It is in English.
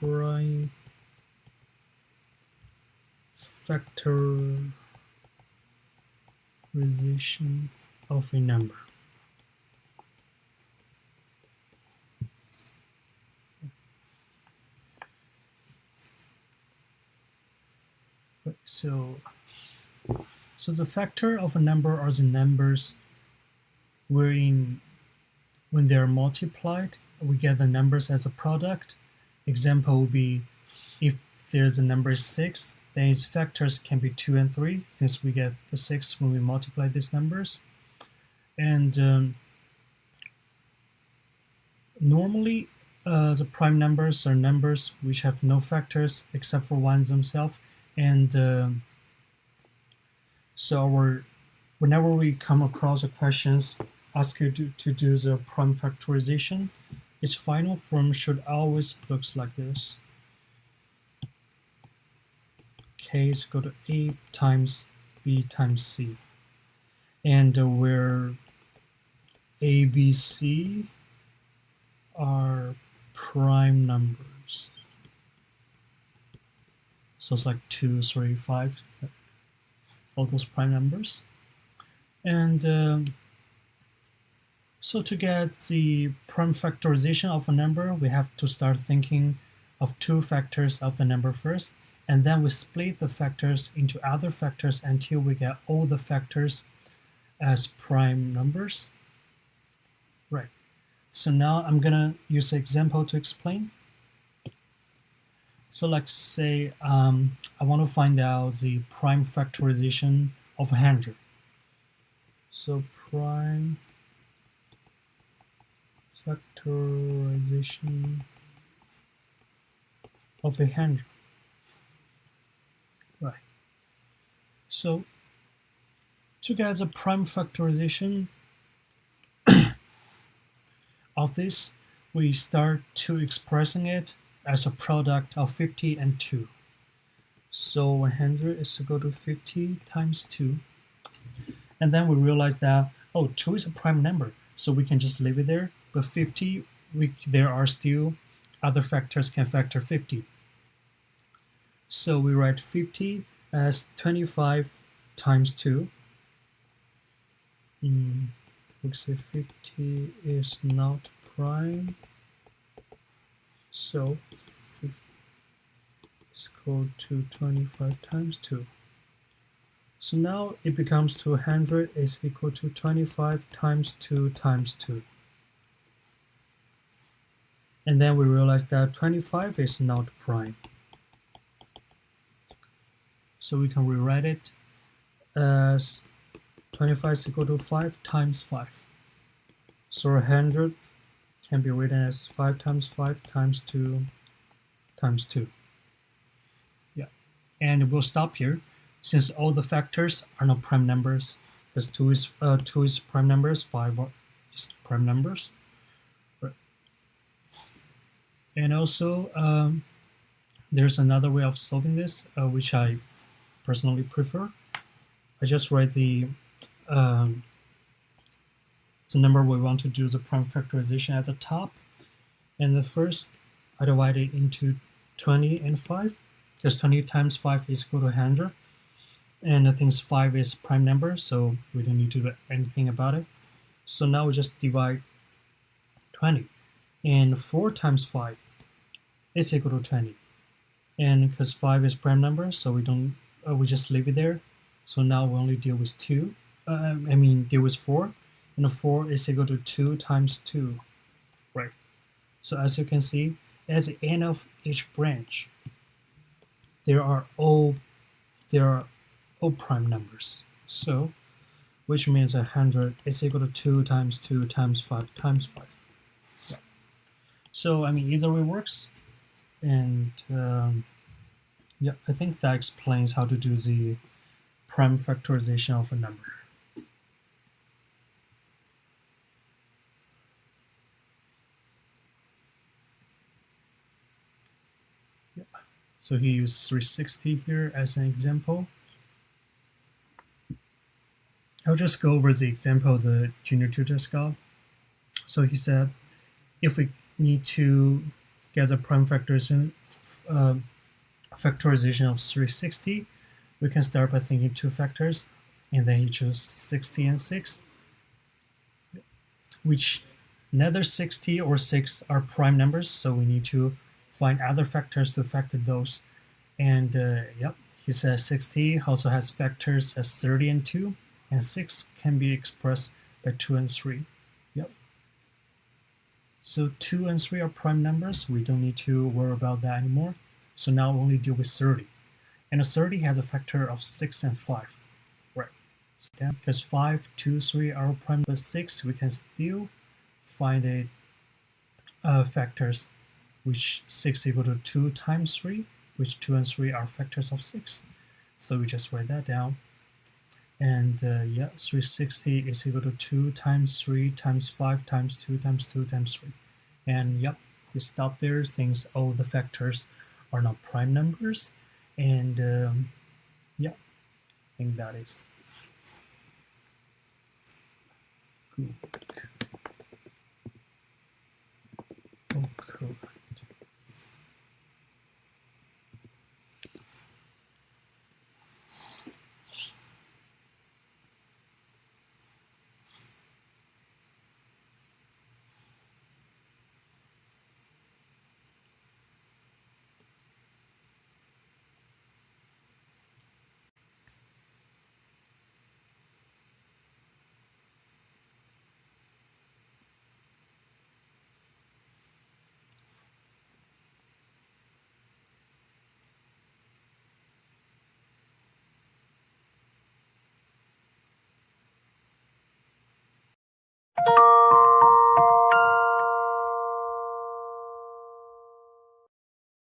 prime factorization of a number. So the factor of a number are the numbers wherein when they are multiplied, we get the numbers as a product. Example would be if there's a number 6, then its factors can be 2 and 3, since we get the 6 when we multiply these numbers. And normally, the prime numbers are numbers which have no factors except for one themselves. And so whenever we come across the questions ask you to do the prime factorization, its final form should always looks like this. K is equal to A times B times C. And where A, B, C are prime numbers. So it's like 2, 3, 5, all those prime numbers. And so to get the prime factorization of a number, we have to start thinking of two factors of the number first, and then we split the factors into other factors until we get all the factors as prime numbers. Right. So now I'm gonna use an example to explain. So let's say I want to find out the prime factorization of 100. So prime factorization of 100. Right. So to get the prime factorization of this, we start to expressing it as a product of 50 and 2. So 100 is equal to 50 times 2. And then we realize that, oh, 2 is a prime number, so we can just leave it there. But 50, there are still other factors can factor 50. So we write 50 as 25 times 2. We say 50 is not prime. So 50 is equal to 25 times 2. So now it becomes 200 is equal to 25 times 2 times 2. And then we realize that 25 is not prime. So we can rewrite it as 25 is equal to 5 times 5. So 100 can be written as 5 times 5 times 2 times 2. Yeah, and we'll stop here since all the factors are not prime numbers, because 2 is prime numbers, 5 is prime numbers. Right. And also, there's another way of solving this, which I personally prefer. I just write the number we want to do the prime factorization at the top, and the first I divide it into 20 and 5, because 20 times 5 is equal to 100, and I think 5 is prime number, so we don't need to do anything about it. So now we just divide 20, and 4 times 5 is equal to 20, and because 5 is prime number, so we just leave it there. So now we only deal with deal with 4, and 4 is equal to 2 times 2, right? So as you can see, at the end of each branch, there are all prime numbers. So, which means 100 is equal to 2 times 2 times 5 times 5. Yeah. So I mean, either way works, and yeah, I think that explains how to do the prime factorization of a number. Yeah. So he used 360 here as an example. I'll just go over the example the junior tutor got. So he said, if we need to get the prime factorization of 360, we can start by thinking two factors, and then you choose 60 and 6, which neither 60 or 6 are prime numbers, so we need to find other factors to factor those. And yep, he says 60 also has factors as 30 and 2, and 6 can be expressed by 2 and 3. Yep. So 2 and 3 are prime numbers. We don't need to worry about that anymore. So now we only deal with 30. And a 30 has a factor of 6 and 5. Right. So because 5, 2, 3 are prime, but 6 we can still find factors, which 6 equal to 2 times 3, which 2 and 3 are factors of 6. So we just write that down. And yeah, 360 is equal to 2 times 3 times 5 times 2 times 2 times 3. And yep, you stop there since all the factors are not prime numbers. And yeah, I think that is cool.